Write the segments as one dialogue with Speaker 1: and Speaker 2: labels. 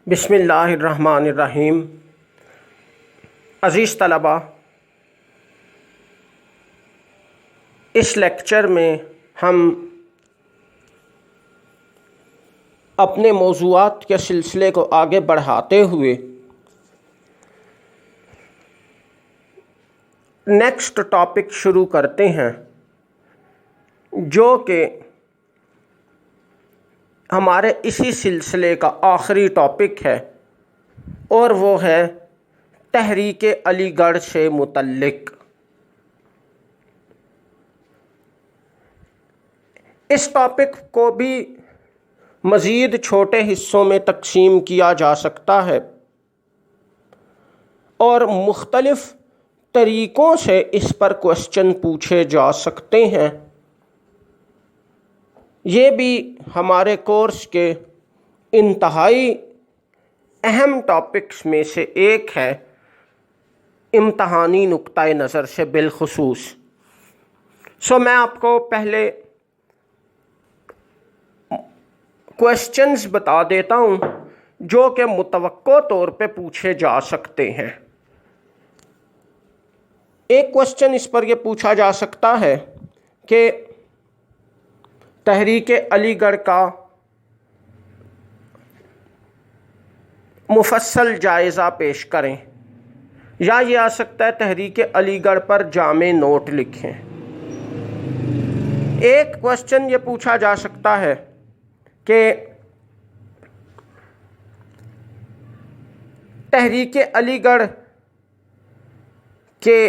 Speaker 1: بسم اللہ الرحمن الرحیم۔ عزیز طلباء، اس لیکچر میں ہم اپنے موضوعات کے سلسلے کو آگے بڑھاتے ہوئے نیکسٹ ٹاپک شروع کرتے ہیں، جو کہ ہمارے اسی سلسلے کا آخری ٹاپک ہے، اور وہ ہے تحریک علی گڑھ سے متعلق۔ اس ٹاپک کو بھی مزید چھوٹے حصوں میں تقسیم کیا جا سکتا ہے اور مختلف طریقوں سے اس پر کوشچن پوچھے جا سکتے ہیں۔ یہ بھی ہمارے کورس کے انتہائی اہم ٹاپکس میں سے ایک ہے، امتحانی نقطۂ نظر سے بالخصوص۔ میں آپ کو پہلے کوشچنز بتا دیتا ہوں جو کہ متوقع طور پہ پوچھے جا سکتے ہیں۔ ایک کوشچن اس پر یہ پوچھا جا سکتا ہے کہ تحریک علی گڑھ کا مفصل جائزہ پیش کریں، یا یہ آ سکتا ہے تحریک علی گڑھ پر جامع نوٹ لکھیں۔ ایک کوشچن یہ پوچھا جا سکتا ہے کہ تحریک علی گڑھ کے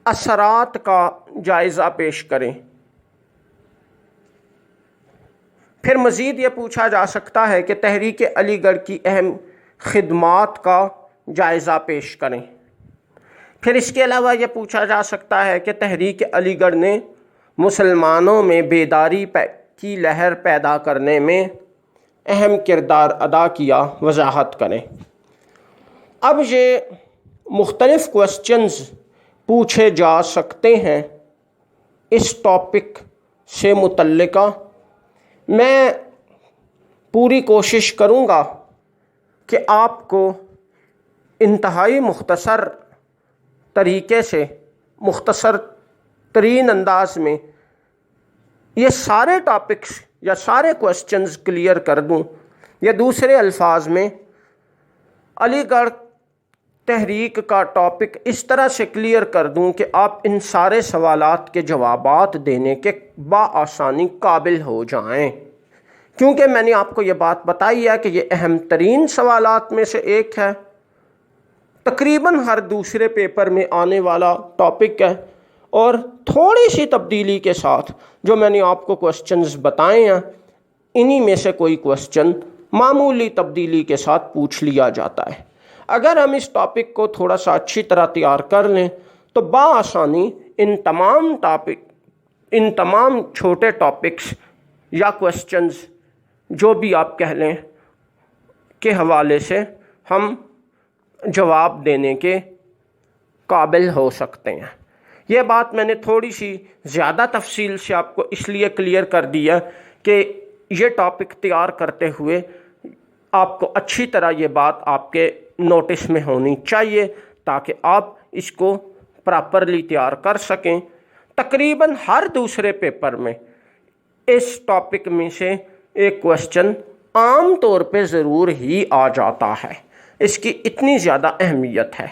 Speaker 1: اثرات کا جائزہ پیش کریں۔ پھر مزید یہ پوچھا جا سکتا ہے کہ تحریک علی گڑھ کی اہم خدمات کا جائزہ پیش کریں۔ پھر اس کے علاوہ یہ پوچھا جا سکتا ہے کہ تحریک علی گڑھ نے مسلمانوں میں بیداری کی لہر پیدا کرنے میں اہم کردار ادا کیا، وضاحت کریں۔ اب یہ مختلف کوشچنز پوچھے جا سکتے ہیں اس ٹاپک سے متعلقہ۔ میں پوری کوشش کروں گا کہ آپ کو انتہائی مختصر طریقے سے، مختصر ترین انداز میں یہ سارے ٹاپکس یا سارے کوشچنز کلیئر کر دوں، یا دوسرے الفاظ میں علی گڑھ تحریک کا ٹاپک اس طرح سے کلیئر کر دوں کہ آپ ان سارے سوالات کے جوابات دینے کے بآسانی قابل ہو جائیں، کیونکہ میں نے آپ کو یہ بات بتائی ہے کہ یہ اہم ترین سوالات میں سے ایک ہے، تقریباً ہر دوسرے پیپر میں آنے والا ٹاپک ہے، اور تھوڑی سی تبدیلی کے ساتھ جو میں نے آپ کو کوشچنز بتائے ہیں، انہی میں سے کوئی کوشچن معمولی تبدیلی کے ساتھ پوچھ لیا جاتا ہے۔ اگر ہم اس ٹاپک کو تھوڑا سا اچھی طرح تیار کر لیں تو بآسانی ان تمام چھوٹے ٹاپکس یا کوشچنز جو بھی آپ کہہ لیں کے حوالے سے ہم جواب دینے کے قابل ہو سکتے ہیں۔ یہ بات میں نے تھوڑی سی زیادہ تفصیل سے آپ کو اس لیے کلیئر کر دی ہے کہ یہ ٹاپک تیار کرتے ہوئے آپ کو اچھی طرح یہ بات آپ کے نوٹس میں ہونی چاہیے، تاکہ آپ اس کو پراپرلی تیار کر سکیں۔ تقریباً ہر دوسرے پیپر میں اس ٹاپک میں سے ایک کوشچن عام طور پہ ضرور ہی آ جاتا ہے، اس کی اتنی زیادہ اہمیت ہے۔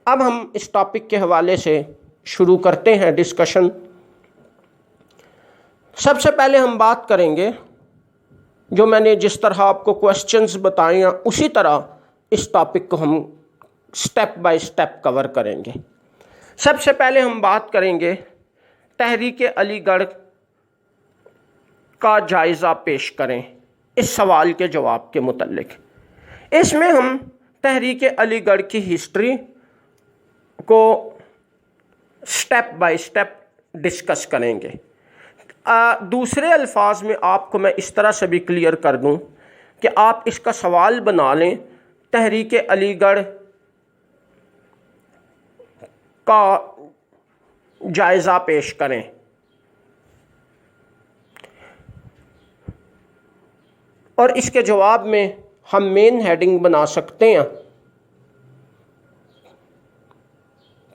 Speaker 1: اب ہم اس ٹاپک کے حوالے سے شروع کرتے ہیں ڈسکشن۔ سب سے پہلے ہم بات کریں گے، جو میں نے جس طرح آپ کو کوشچنز بتائے ہیں اسی طرح اس ٹاپک کو ہم سٹیپ بائی سٹیپ کور کریں گے۔ سب سے پہلے ہم بات کریں گے تحریک علی گڑھ کا جائزہ پیش کریں، اس سوال کے جواب کے متعلق۔ اس میں ہم تحریک علی گڑھ کی ہسٹری کو سٹیپ بائی سٹیپ ڈسکس کریں گے۔ دوسرے الفاظ میں آپ کو میں اس طرح سے بھی کلیئر کر دوں کہ آپ اس کا سوال بنا لیں، تحریک علی گڑھ کا جائزہ پیش کریں۔ اور اس کے جواب میں ہم مین ہیڈنگ بنا سکتے ہیں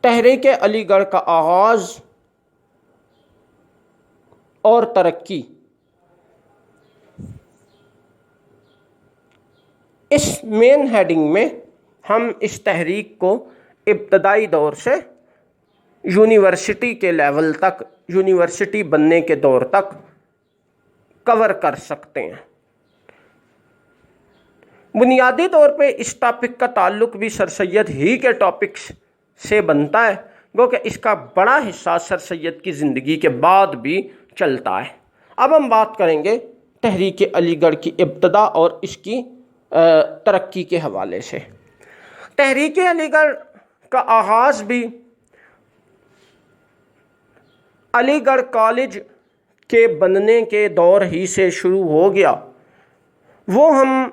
Speaker 1: تحریک علی گڑھ کا آغاز اور ترقی۔ اس مین ہیڈنگ میں ہم اس تحریک کو ابتدائی دور سے یونیورسٹی کے لیول تک، یونیورسٹی بننے کے دور تک کور کر سکتے ہیں۔ بنیادی طور پہ اس ٹاپک کا تعلق بھی سر سید ہی کے ٹاپکس سے بنتا ہے، گو کہ اس کا بڑا حصہ سر سید کی زندگی کے بعد بھی چلتا ہے۔ اب ہم بات کریں گے تحریک علی گڑھ کی ابتدا اور اس کی ترقی کے حوالے سے۔ تحریک علی گڑھ کا آغاز بھی علی گڑھ کالج کے بننے کے دور ہی سے شروع ہو گیا۔ وہ ہم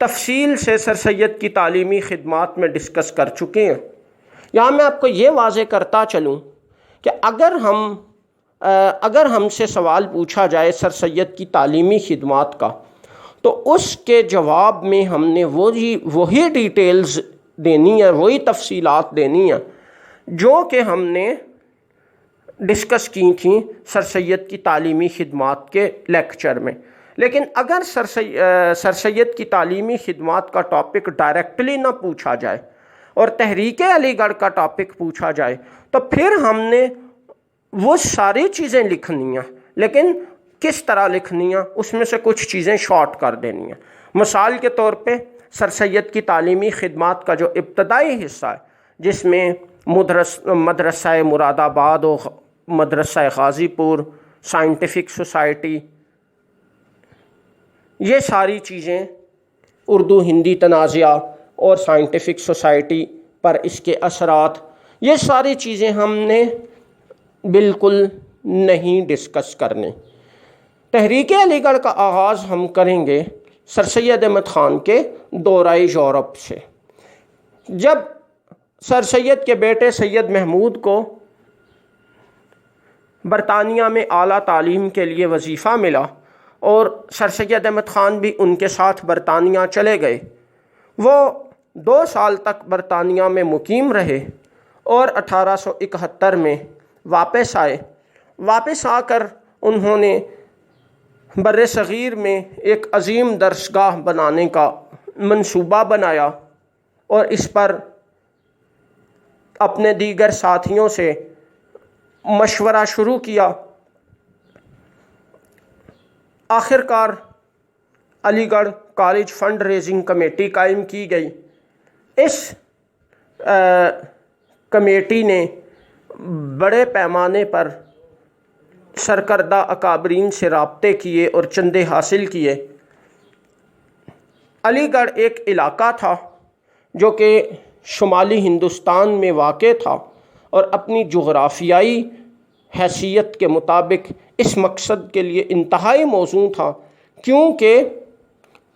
Speaker 1: تفصیل سے سر سید کی تعلیمی خدمات میں ڈسکس کر چکے ہیں۔ یہاں میں آپ کو یہ واضح کرتا چلوں کہ اگر ہم سے سوال پوچھا جائے سر سید کی تعلیمی خدمات کا، تو اس کے جواب میں ہم نے وہی ڈیٹیلز دینی ہے، وہی تفصیلات دینی ہیں جو کہ ہم نے ڈسکس کی تھیں سر سید کی تعلیمی خدمات کے لیکچر میں۔ لیکن اگر سر سید کی تعلیمی خدمات کا ٹاپک ڈائریکٹلی نہ پوچھا جائے اور تحریک علی گڑھ کا ٹاپک پوچھا جائے، تو پھر ہم نے وہ ساری چیزیں لکھنی ہیں، لیکن کس طرح لکھنی ہیں، اس میں سے کچھ چیزیں شارٹ کر دینی ہیں۔ مثال کے طور پہ سر سید کی تعلیمی خدمات کا جو ابتدائی حصہ ہے، جس میں مدرسہ مراد آباد و مدرسہ غازی پور، سائنٹیفک سوسائٹی، یہ ساری چیزیں، اردو ہندی تنازعہ اور سائنٹیفک سوسائٹی پر اس کے اثرات، یہ ساری چیزیں ہم نے بالکل نہیں ڈسکس کرنے۔ تحریک علی گڑھ کا آغاز ہم کریں گے سر سید احمد خان کے دورہ یورپ سے۔ جب سر سید کے بیٹے سید محمود کو برطانیہ میں اعلیٰ تعلیم کے لیے وظیفہ ملا اور سر سید احمد خان بھی ان کے ساتھ برطانیہ چلے گئے، وہ 2 سال تک برطانیہ میں مقیم رہے اور 1871 میں واپس آئے۔ واپس آ کر انہوں نے بر صغیر میں ایک عظیم درسگاہ بنانے کا منصوبہ بنایا اور اس پر اپنے دیگر ساتھیوں سے مشورہ شروع کیا۔ آخر کار علی گڑھ کالج فنڈ ریزنگ کمیٹی قائم کی گئی۔ اس کمیٹی نے بڑے پیمانے پر سرکردہ اکابرین سے رابطے کیے اور چندے حاصل کیے۔ علی گڑھ ایک علاقہ تھا جو کہ شمالی ہندوستان میں واقع تھا اور اپنی جغرافیائی حیثیت کے مطابق اس مقصد کے لیے انتہائی موزوں تھا، کیونکہ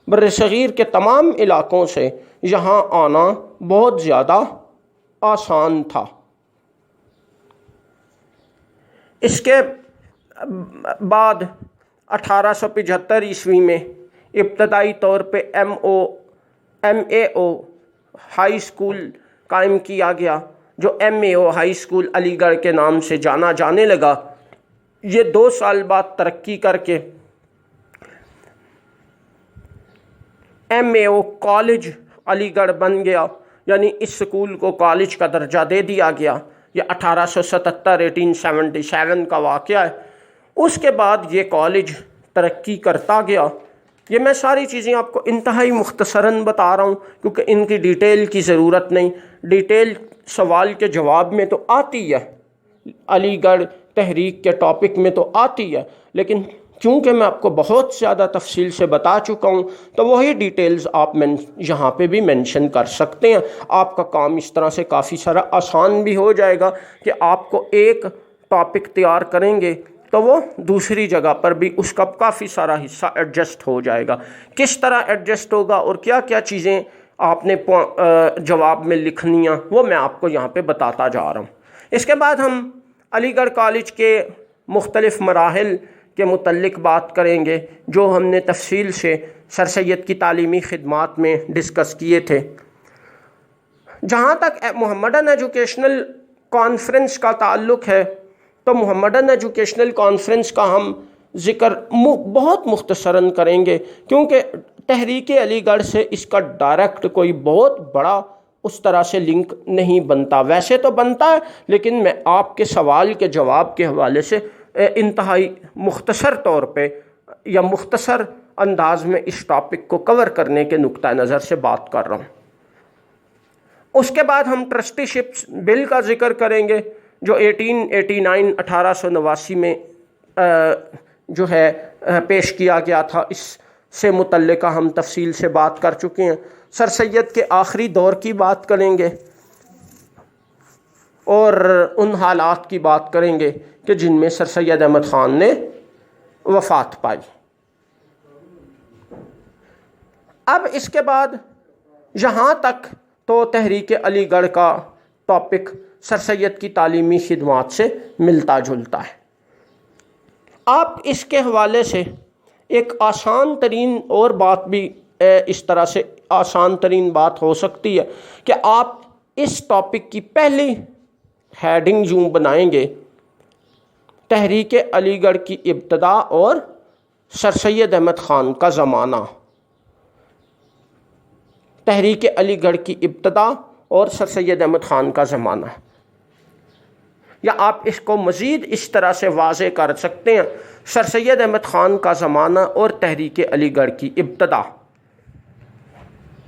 Speaker 1: برصغیر کے تمام علاقوں سے یہاں آنا بہت زیادہ آسان تھا۔ اس کے بعد 1875 عیسوی میں ابتدائی طور پہ ایم اے او ہائی اسکول قائم کیا گیا، جو ایم اے او ہائی اسکول علی گڑھ کے نام سے جانا جانے لگا۔ یہ 2 سال بعد ترقی کر کے ایم اے او کالج علی گڑھ بن گیا، یعنی اس اسکول کو کالج کا درجہ دے دیا گیا۔ یہ 1877 کا واقعہ ہے۔ اس کے بعد یہ کالج ترقی کرتا گیا۔ یہ میں ساری چیزیں آپ کو انتہائی مختصراً بتا رہا ہوں کیونکہ ان کی ڈیٹیل کی ضرورت نہیں، ڈیٹیل سوال کے جواب میں تو آتی ہے، علی گڑھ تحریک کے ٹاپک میں تو آتی ہے، لیکن چونکہ میں آپ کو بہت زیادہ تفصیل سے بتا چکا ہوں تو وہی ڈیٹیلز آپ یہاں پہ بھی مینشن کر سکتے ہیں۔ آپ کا کام اس طرح سے کافی سارا آسان بھی ہو جائے گا کہ آپ کو ایک ٹاپک تیار کریں گے تو وہ دوسری جگہ پر بھی اس کا کافی سارا حصہ ایڈجسٹ ہو جائے گا۔ کس طرح ایڈجسٹ ہوگا اور کیا کیا چیزیں آپ نے جواب میں لکھنی ہیں وہ میں آپ کو یہاں پہ بتاتا جا رہا ہوں۔ اس کے بعد ہم علی گڑھ کالج کے مختلف مراحل کے متعلق بات کریں گے جو ہم نے تفصیل سے سر سید کی تعلیمی خدمات میں ڈسکس کیے تھے۔ جہاں تک محمدن ایجوکیشنل کانفرنس کا تعلق ہے تو محمدن ایجوکیشنل کانفرنس کا ہم ذکر بہت مختصراً کریں گے، کیونکہ تحریک علی گڑھ سے اس کا ڈائریکٹ کوئی بہت بڑا اس طرح سے لنک نہیں بنتا، ویسے تو بنتا ہے لیکن میں آپ کے سوال کے جواب کے حوالے سے انتہائی مختصر طور پہ یا مختصر انداز میں اس ٹاپک کو کور کرنے کے نقطہ نظر سے بات کر رہا ہوں۔ اس کے بعد ہم ٹرسٹی شپس بل کا ذکر کریں گے جو 1889 میں جو ہے پیش کیا گیا تھا، اس سے متعلقہ ہم تفصیل سے بات کر چکے ہیں۔ سر سید کے آخری دور کی بات کریں گے اور ان حالات کی بات کریں گے کہ جن میں سر سید احمد خان نے وفات پائی۔ اب اس کے بعد یہاں تک تو تحریک علی گڑھ کا ٹاپک سر سید کی تعلیمی خدمات سے ملتا جلتا ہے۔ آپ اس کے حوالے سے ایک آسان ترین اور بات بھی اس طرح سے آسان ترین بات ہو سکتی ہے کہ آپ اس ٹاپک کی پہلی ہیڈنگ یوں بنائیں گے: تحریک علی گڑھ کی ابتدا اور سر سید احمد خان کا زمانہ۔ تحریک علی گڑھ کی ابتدا اور سر سید احمد خان کا زمانہ، یا آپ اس کو مزید اس طرح سے واضح کر سکتے ہیں: سر سید احمد خان کا زمانہ اور تحریک علی گڑھ کی ابتدا۔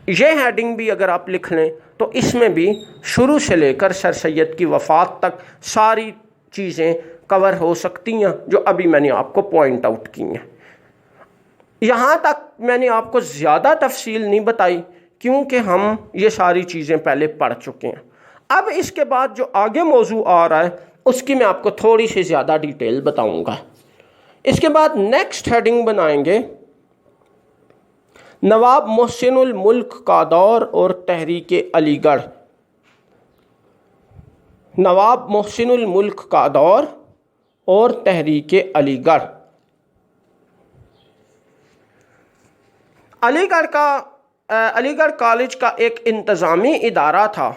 Speaker 1: یہ ہیڈنگ بھی اگر آپ لکھ لیں تو اس میں بھی شروع سے لے کر سر سید کی وفات تک ساری چیزیں کور ہو سکتی ہیں جو ابھی میں نے آپ کو پوائنٹ آؤٹ کی ہیں۔ یہاں تک میں نے آپ کو زیادہ تفصیل نہیں بتائی کیونکہ ہم یہ ساری چیزیں پہلے پڑھ چکے ہیں۔ اب اس کے بعد جو آگے موضوع آ رہا ہے اس کی میں آپ کو تھوڑی سی زیادہ ڈیٹیل بتاؤں گا۔ اس کے بعد نیکسٹ ہیڈنگ بنائیں گے: نواب محسن الملک کا دور اور تحریک علی گڑھ۔ نواب محسن الملک کا دور اور تحریک علی گڑھ۔ علی گڑھ کالج کا ایک انتظامی ادارہ تھا،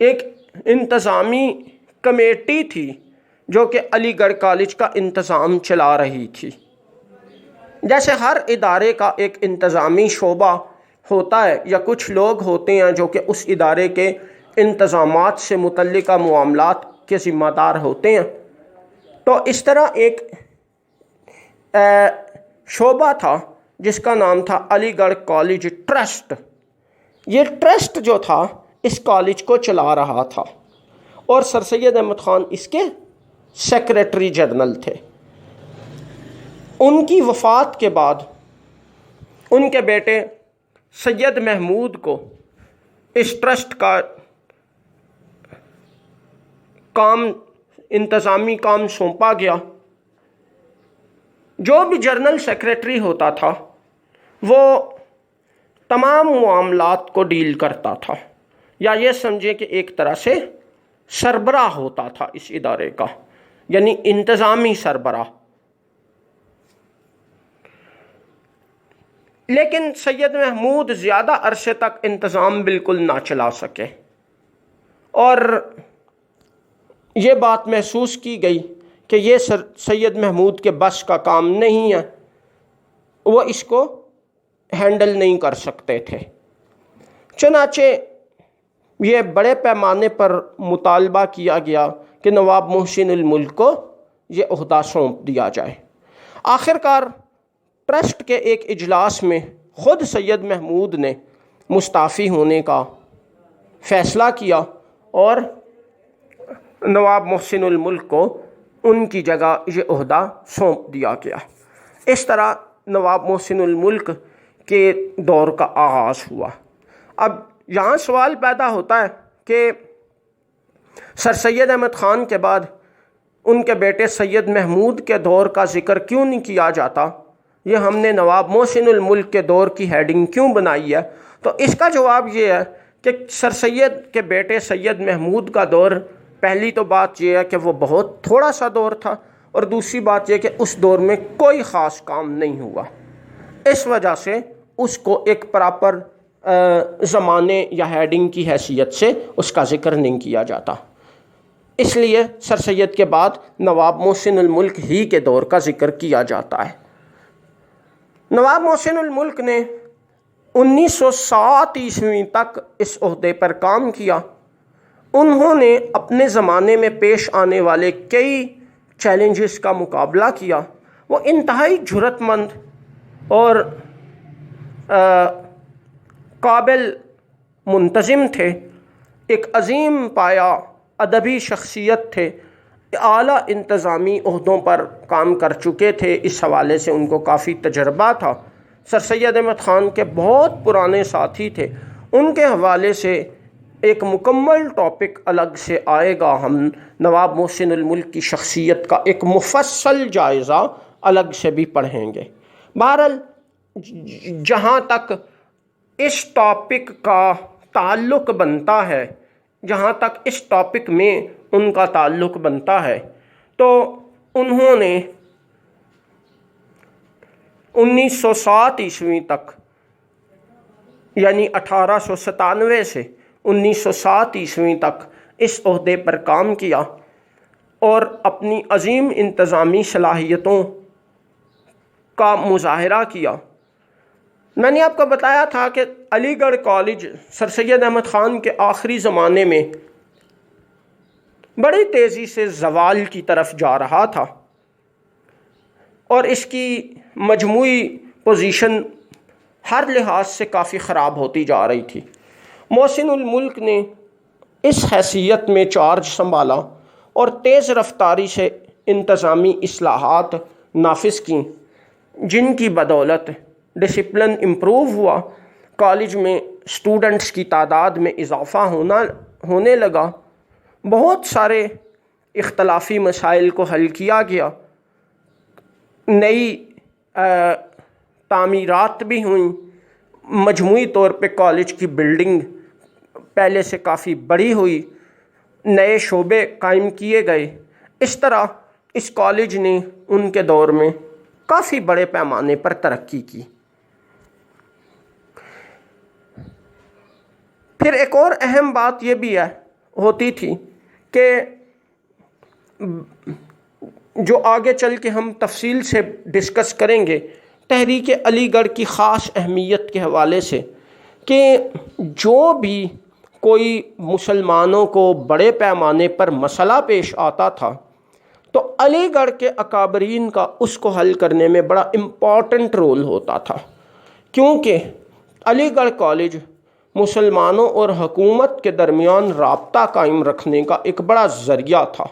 Speaker 1: ایک انتظامی کمیٹی تھی جو کہ علی گڑھ کالج کا انتظام چلا رہی تھی۔ جیسے ہر ادارے کا ایک انتظامی شعبہ ہوتا ہے یا کچھ لوگ ہوتے ہیں جو کہ اس ادارے کے انتظامات سے متعلقہ معاملات کے ذمہ دار ہوتے ہیں، تو اس طرح ایک شعبہ تھا جس کا نام تھا علی گڑھ کالج ٹرسٹ۔ یہ ٹرسٹ جو تھا اس کالج کو چلا رہا تھا اور سر سید احمد خان اس کے سیکریٹری جنرل تھے۔ ان کی وفات کے بعد ان کے بیٹے سید محمود کو اس ٹرسٹ کا انتظامی کام سونپا گیا۔ جو بھی جنرل سیکریٹری ہوتا تھا وہ تمام معاملات کو ڈیل کرتا تھا، یا یہ سمجھے کہ ایک طرح سے سربراہ ہوتا تھا اس ادارے کا، یعنی انتظامی سربراہ۔ لیکن سید محمود زیادہ عرصے تک انتظام بالکل نہ چلا سکے اور یہ بات محسوس کی گئی کہ یہ سید محمود کے بس کا کام نہیں ہے، وہ اس کو ہینڈل نہیں کر سکتے تھے۔ چنانچہ یہ بڑے پیمانے پر مطالبہ کیا گیا کہ نواب محسن الملک کو یہ عہدہ سونپ دیا جائے۔ آخرکار ٹرسٹ کے ایک اجلاس میں خود سید محمود نے مستعفی ہونے کا فیصلہ کیا اور نواب محسن الملک کو ان کی جگہ یہ عہدہ سونپ دیا گیا۔ اس طرح نواب محسن الملک کے دور کا آغاز ہوا۔ اب یہاں سوال پیدا ہوتا ہے کہ سر سید احمد خان کے بعد ان کے بیٹے سید محمود کے دور کا ذکر کیوں نہیں کیا جاتا؟ یہ ہم نے نواب محسن الملک کے دور کی ہیڈنگ کیوں بنائی ہے؟ تو اس کا جواب یہ ہے کہ سر سید کے بیٹے سید محمود کا دور، پہلی تو بات یہ ہے کہ وہ بہت تھوڑا سا دور تھا اور دوسری بات یہ کہ اس دور میں کوئی خاص کام نہیں ہوا، اس وجہ سے اس کو ایک پراپر زمانے یا ہیڈنگ کی حیثیت سے اس کا ذکر نہیں کیا جاتا۔ اس لیے سر سید کے بعد نواب محسن الملک ہی کے دور کا ذکر کیا جاتا ہے۔ نواب محسن الملک نے 1907 عیسوی تک اس عہدے پر کام کیا۔ انہوں نے اپنے زمانے میں پیش آنے والے کئی چیلنجز کا مقابلہ کیا۔ وہ انتہائی جرأت مند اور قابل منتظم تھے، ایک عظیم پایہ ادبی شخصیت تھے، اعلیٰ انتظامی عہدوں پر کام کر چکے تھے، اس حوالے سے ان کو کافی تجربہ تھا۔ سر سید احمد خان کے بہت پرانے ساتھی تھے، ان کے حوالے سے ایک مکمل ٹاپک الگ سے آئے گا۔ ہم نواب محسن الملک کی شخصیت کا ایک مفصل جائزہ الگ سے بھی پڑھیں گے۔ بہرحال جہاں تک اس ٹاپک کا تعلق بنتا ہے، جہاں تک اس ٹاپک میں ان کا تعلق بنتا ہے، تو انہوں نے 1907 عیسوی تک، یعنی 1897 سے 1907 عیسوی تک اس عہدے پر کام کیا اور اپنی عظیم انتظامی صلاحیتوں کا مظاہرہ کیا۔ میں نے آپ کو بتایا تھا کہ علی گڑھ کالج سر سید احمد خان کے آخری زمانے میں بڑی تیزی سے زوال کی طرف جا رہا تھا اور اس کی مجموعی پوزیشن ہر لحاظ سے کافی خراب ہوتی جا رہی تھی۔ محسن الملک نے اس حیثیت میں چارج سنبھالا اور تیز رفتاری سے انتظامی اصلاحات نافذ کیں، جن کی بدولت ڈسپلن امپروو ہوا، کالج میں اسٹوڈنٹس کی تعداد میں اضافہ ہونے لگا، بہت سارے اختلافی مسائل کو حل کیا گیا، نئی تعمیرات بھی ہوئیں، مجموعی طور پہ کالج کی بلڈنگ پہلے سے کافی بڑی ہوئی، نئے شعبے قائم کیے گئے۔ اس طرح اس کالج نے ان کے دور میں کافی بڑے پیمانے پر ترقی کی۔ پھر ایک اور اہم بات یہ بھی ہوتی تھی کہ جو آگے چل کے ہم تفصیل سے ڈسکس کریں گے تحریک علی گڑھ کی خاص اہمیت کے حوالے سے، کہ جو بھی کوئی مسلمانوں کو بڑے پیمانے پر مسئلہ پیش آتا تھا تو علی گڑھ کے اکابرین کا اس کو حل کرنے میں بڑا امپورٹنٹ رول ہوتا تھا، کیونکہ علی گڑھ کالج مسلمانوں اور حکومت کے درمیان رابطہ قائم رکھنے کا ایک بڑا ذریعہ تھا۔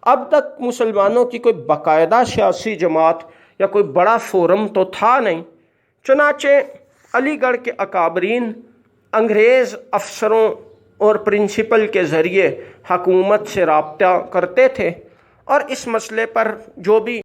Speaker 1: اب تک مسلمانوں کی کوئی باقاعدہ سیاسی جماعت یا کوئی بڑا فورم تو تھا نہیں، چنانچہ علی گڑھ کے اکابرین انگریز افسروں اور پرنسپل کے ذریعے حکومت سے رابطہ کرتے تھے اور اس مسئلے پر جو بھی